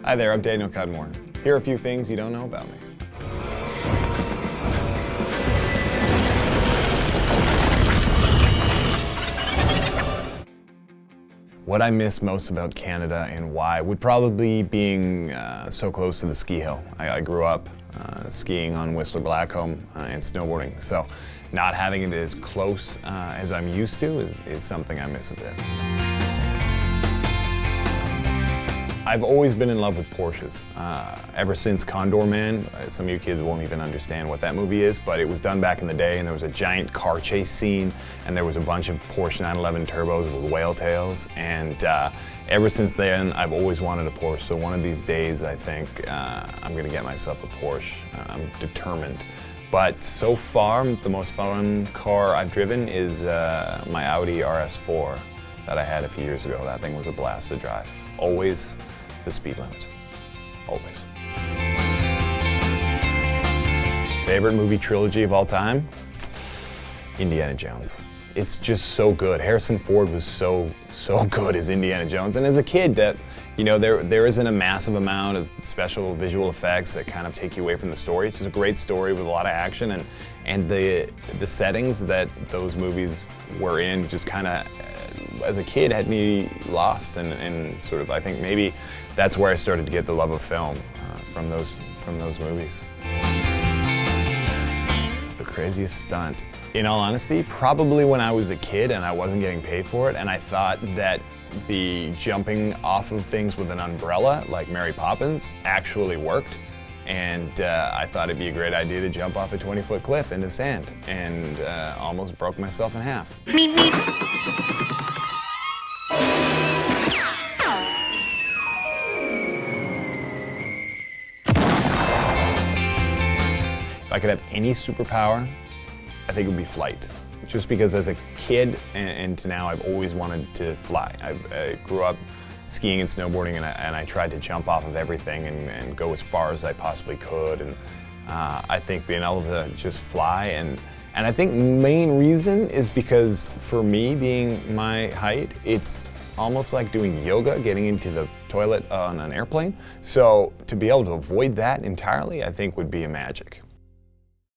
Hi there, I'm Daniel Cudmore. Here are a few things you don't know about me. What I miss most about Canada and why would probably being so close to the ski hill. I grew up skiing on Whistler Blackcomb and snowboarding, so not having it as close as I'm used to is something I miss a bit. I've always been in love with Porsches. Ever since Condor Man, some of you kids won't even understand what that movie is, but it was done back in the day and there was a giant car chase scene and there was a bunch of Porsche 911 turbos with whale tails, and ever since then I've always wanted a Porsche. So one of these days I think I'm gonna get myself a Porsche. I'm determined. But so far, the most fun car I've driven is my Audi RS4 that I had a few years ago. That thing was a blast to drive. Always the speed limit. Always. Favorite movie trilogy of all time? Indiana Jones. It's just so good. Harrison Ford was so good as Indiana Jones. And as a kid, that, you know, there isn't a massive amount of special visual effects that kind of take you away from the story. It's just a great story with a lot of action, and the settings that those movies were in just kind of, as a kid, had me lost, and sort of, I think maybe that's where I started to get the love of film, from those movies. The craziest stunt, in all honesty, probably when I was a kid and I wasn't getting paid for it, and I thought that the jumping off of things with an umbrella, like Mary Poppins, actually worked. And I thought it'd be a great idea to jump off a 20-foot cliff into sand, and almost broke myself in half. If I could have any superpower, I think it would be flight. Just because as a kid and to now, I've always wanted to fly. I grew up skiing and snowboarding, and I tried to jump off of everything and go as far as I possibly could. And I think being able to just fly, and I think main reason is because for me, being my height, it's almost like doing yoga, getting into the toilet on an airplane. So to be able to avoid that entirely, I think would be a magic.